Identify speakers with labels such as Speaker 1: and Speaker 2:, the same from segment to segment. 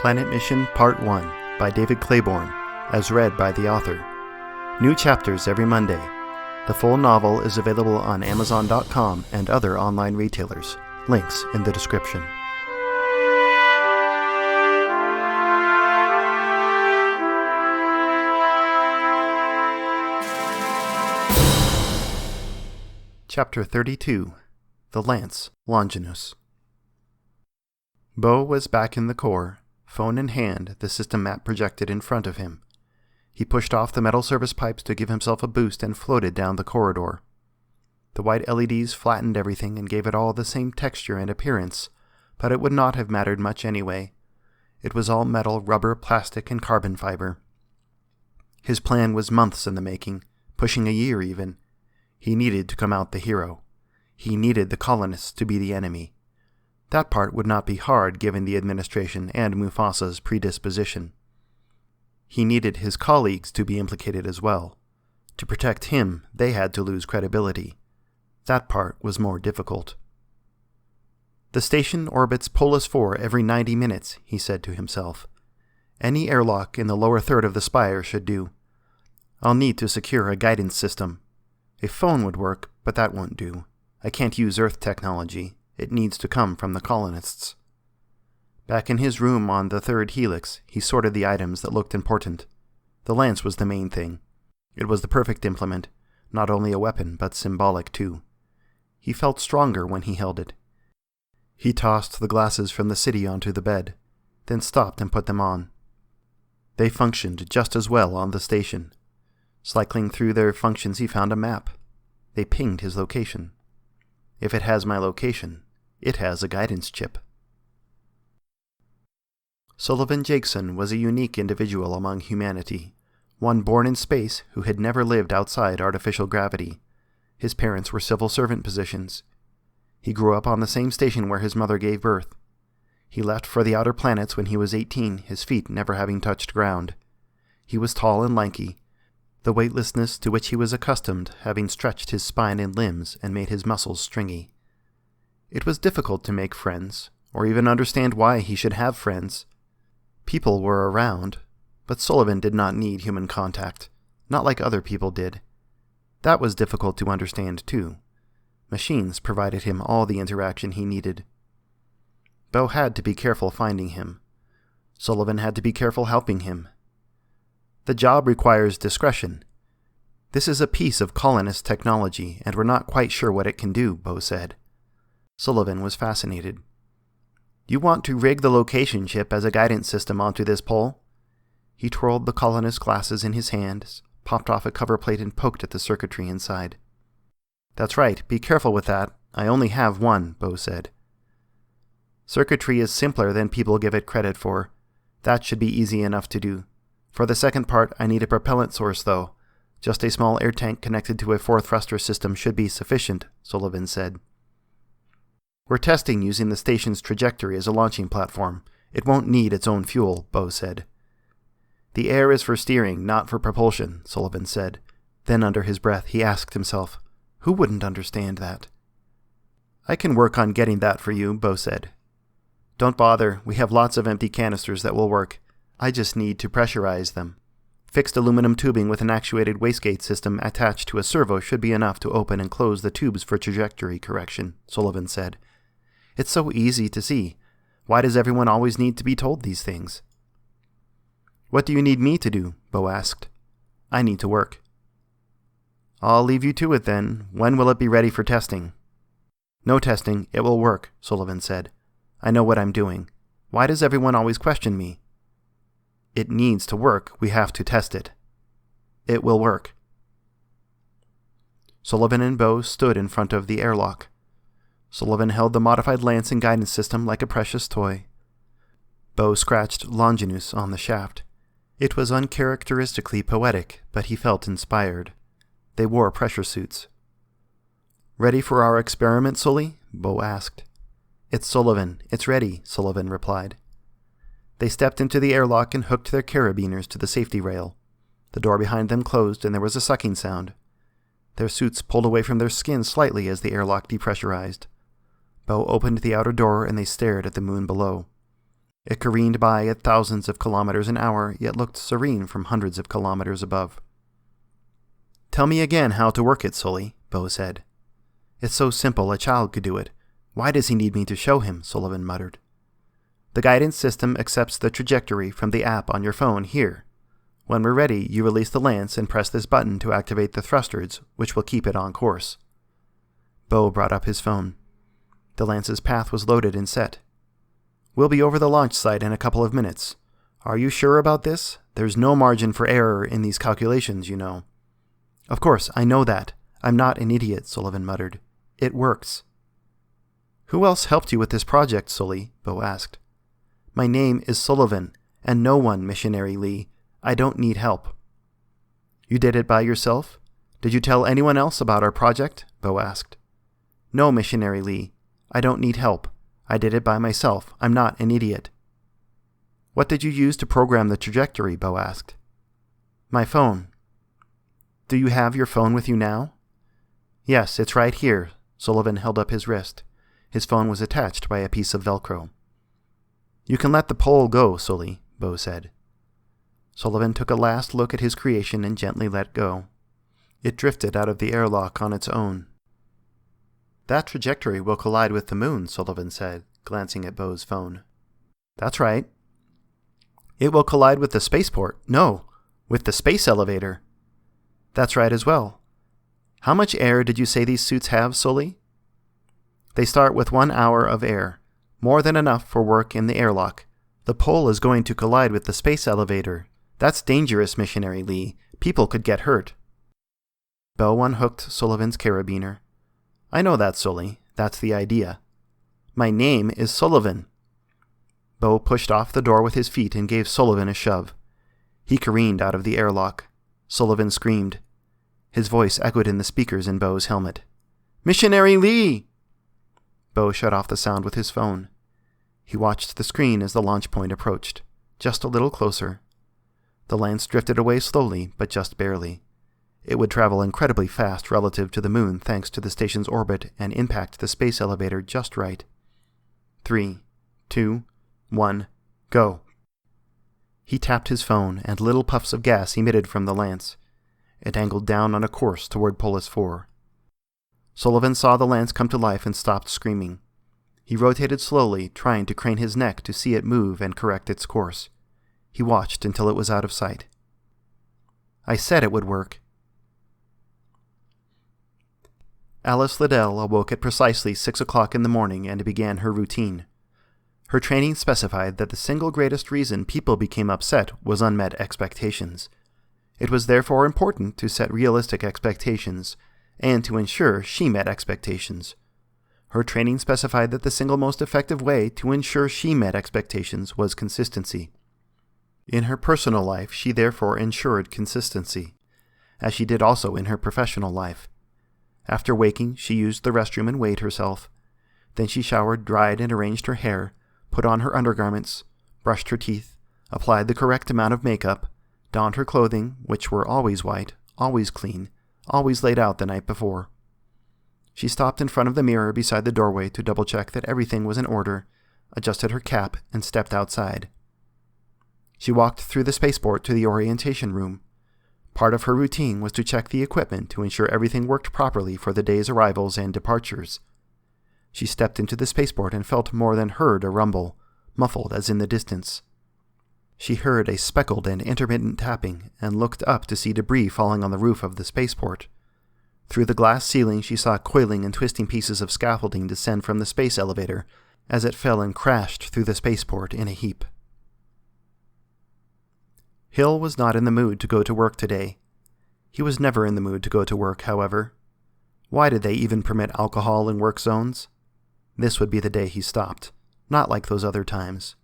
Speaker 1: Planet Mission Part 1 by David Claiborne, as read by the author. New chapters every Monday. The full novel is available on Amazon.com and other online retailers. Links in the description. Chapter 32. The Lance Longinus. Bo was back in the core, phone in hand, the system map projected in front of him. He pushed off the metal service pipes to give himself a boost and floated down the corridor. The white LEDs flattened everything and gave it all the same texture and appearance, but it would not have mattered much anyway. It was all metal, rubber, plastic, and carbon fiber. His plan was months in the making, pushing a year even. He needed to come out the hero. He needed the colonists to be the enemy. That part would not be hard given the administration and Mufasa's predisposition. He needed his colleagues to be implicated as well. To protect him, they had to lose credibility. That part was more difficult. The station orbits Polus IV every 90 minutes, he said to himself. Any airlock in the lower third of the spire should do. I'll need to secure a guidance system. A phone would work, but that won't do. I can't use Earth technology. It needs to come from the colonists. Back in his room on the third helix, he sorted the items that looked important. The lance was the main thing. It was the perfect implement, not only a weapon, but symbolic too. He felt stronger when he held it. He tossed the glasses from the city onto the bed, then stopped and put them on. They functioned just as well on the station. Cycling through their functions, he found a map. They pinged his location. If it has my location, it has a guidance chip. Sullivan Jackson was a unique individual among humanity, one born in space who had never lived outside artificial gravity. His parents were civil servant positions. He grew up on the same station where his mother gave birth. He left for the outer planets when he was 18, his feet never having touched ground. He was tall and lanky, the weightlessness to which he was accustomed having stretched his spine and limbs and made his muscles stringy. It was difficult to make friends, or even understand why he should have friends. People were around, but Sullivan did not need human contact, not like other people did. That was difficult to understand, too. Machines provided him all the interaction he needed. Bo had to be careful finding him. Sullivan had to be careful helping him. The job requires discretion. This is a piece of colonist technology, and we're not quite sure what it can do, Bo said. Sullivan was fascinated. You want to rig the location chip as a guidance system onto this pole? He twirled the colonist glasses in his hands, popped off a cover plate and poked at the circuitry inside. That's right, be careful with that. I only have one, Bo said. Circuitry is simpler than people give it credit for. That should be easy enough to do. For the second part, I need a propellant source, though. Just a small air tank connected to a four-thruster system should be sufficient, Sullivan said. We're testing using the station's trajectory as a launching platform. It won't need its own fuel, Bo said. The air is for steering, not for propulsion, Sullivan said. Then under his breath, he asked himself, who wouldn't understand that? I can work on getting that for you, Bo said. Don't bother, we have lots of empty canisters that will work. I just need to pressurize them. Fixed aluminum tubing with an actuated wastegate system attached to a servo should be enough to open and close the tubes for trajectory correction, Sullivan said. It's so easy to see. Why does everyone always need to be told these things? What do you need me to do? Bo asked. I need to work. I'll leave you to it then. When will it be ready for testing? No testing. It will work, Sullivan said. I know what I'm doing. Why does everyone always question me? It needs to work. We have to test it. It will work. Sullivan and Bo stood in front of the airlock. Sullivan held the modified lance and guidance system like a precious toy. Bo scratched Longinus on the shaft. It was uncharacteristically poetic, but he felt inspired. They wore pressure suits. Ready for our experiment, Sully? Bo asked. It's Sullivan. It's ready, Sullivan replied. They stepped into the airlock and hooked their carabiners to the safety rail. The door behind them closed and there was a sucking sound. Their suits pulled away from their skin slightly as the airlock depressurized. Bo opened the outer door and they stared at the moon below. It careened by at thousands of kilometers an hour, yet looked serene from hundreds of kilometers above. "Tell me again how to work it, Sully," Bo said. "It's so simple a child could do it. Why does he need me to show him?" Sullivan muttered. "The guidance system accepts the trajectory from the app on your phone here. When we're ready, you release the lance and press this button to activate the thrusters, which will keep it on course." Bo brought up his phone. The lance's path was loaded and set. "We'll be over the launch site in a couple of minutes. Are you sure about this? There's no margin for error in these calculations, you know." "Of course, I know that. I'm not an idiot," Sullivan muttered. "It works." "Who else helped you with this project, Sully?" Bo asked. "My name is Sullivan, and no one, Missionary Lee. I don't need help." "You did it by yourself? Did you tell anyone else about our project?" Bo asked. "No, Missionary Lee. I don't need help. I did it by myself. I'm not an idiot." "What did you use to program the trajectory?" Bo asked. "My phone." "Do you have your phone with you now?" "Yes, it's right here." Sullivan held up his wrist. His phone was attached by a piece of Velcro. "You can let the pole go, Sully," Bo said. Sullivan took a last look at his creation and gently let go. It drifted out of the airlock on its own. "That trajectory will collide with the moon," Sullivan said, glancing at Bo's phone. "That's right." "It will collide with the spaceport. No, with the space elevator." "That's right as well. How much air did you say these suits have, Sully?" "They start with 1 hour of air, more than enough for work in the airlock. The pole is going to collide with the space elevator. That's dangerous, Missionary Lee. People could get hurt." Bo unhooked Sullivan's carabiner. "I know that, Sully. That's the idea. My name is Sullivan." Bo pushed off the door with his feet and gave Sullivan a shove. He careened out of the airlock. Sullivan screamed. His voice echoed in the speakers in Bo's helmet. "Missionary Lee!" Bo shut off the sound with his phone. He watched the screen as the launch point approached, just a little closer. The lance drifted away slowly, but just barely. It would travel incredibly fast relative to the moon thanks to the station's orbit and impact the space elevator just right. 3, 2, 1, go. He tapped his phone, and little puffs of gas emitted from the lance. It angled down on a course toward Polus IV. Sullivan saw the lance come to life and stopped screaming. He rotated slowly, trying to crane his neck to see it move and correct its course. He watched until it was out of sight. "I said it would work." Alice Liddell awoke at precisely 6 o'clock in the morning and began her routine. Her training specified that the single greatest reason people became upset was unmet expectations. It was therefore important to set realistic expectations, and to ensure she met expectations. Her training specified that the single most effective way to ensure she met expectations was consistency. In her personal life, she therefore ensured consistency, as she did also in her professional life. After waking, she used the restroom and weighed herself. Then she showered, dried, and arranged her hair, put on her undergarments, brushed her teeth, applied the correct amount of makeup, donned her clothing, which were always white, always clean, always laid out the night before. She stopped in front of the mirror beside the doorway to double-check that everything was in order, adjusted her cap, and stepped outside. She walked through the spaceport to the orientation room. Part of her routine was to check the equipment to ensure everything worked properly for the day's arrivals and departures. She stepped into the spaceport and felt more than heard a rumble, muffled as in the distance. She heard a speckled and intermittent tapping and looked up to see debris falling on the roof of the spaceport. Through the glass ceiling she saw coiling and twisting pieces of scaffolding descend from the space elevator as it fell and crashed through the spaceport in a heap. Hill was not in the mood to go to work today. He was never in the mood to go to work, however. Why did they even permit alcohol in work zones? This would be the day he stopped, not like those other times.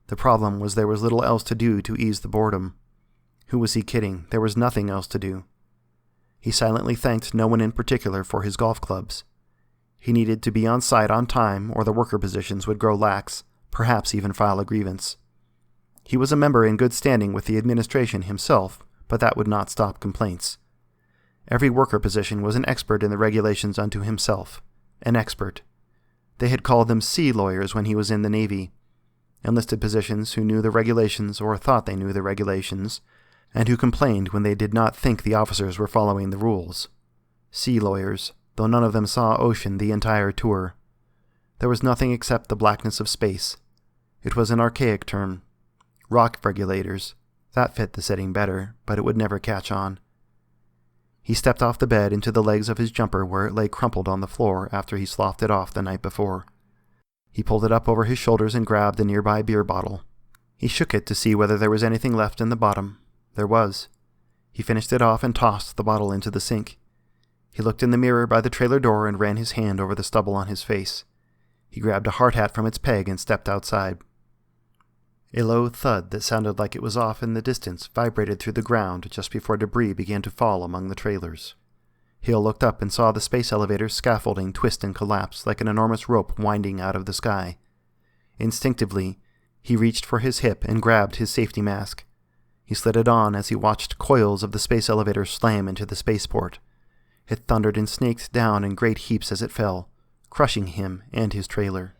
Speaker 1: The problem was there was little else to do to ease the boredom. Who was he kidding? There was nothing else to do. He silently thanked no one in particular for his golf clubs. He needed to be on site on time or the worker positions would grow lax, perhaps even file a grievance. He was a member in good standing with the administration himself, but that would not stop complaints. Every worker position was an expert in the regulations unto himself. An expert. They had called them sea lawyers when he was in the Navy. enlisted positions who knew the regulations or thought they knew the regulations, and who complained when they did not think the officers were following the rules. Sea lawyers, though none of them saw ocean the entire tour. There was nothing except the blackness of space. It was an archaic term. Rock regulators. That fit the setting better, but it would never catch on. He stepped off the bed into the legs of his jumper where it lay crumpled on the floor after he sloughed it off the night before. He pulled it up over his shoulders and grabbed a nearby beer bottle. He shook it to see whether there was anything left in the bottom. There was. He finished it off and tossed the bottle into the sink. He looked in the mirror by the trailer door and ran his hand over the stubble on his face. He grabbed a hard hat from its peg and stepped outside. A low thud that sounded like it was off in the distance vibrated through the ground just before debris began to fall among the trailers. Hill looked up and saw the space elevator's scaffolding twist and collapse like an enormous rope winding out of the sky. Instinctively, he reached for his hip and grabbed his safety mask. He slid it on as he watched coils of the space elevator slam into the spaceport. It thundered and snaked down in great heaps as it fell, crushing him and his trailer.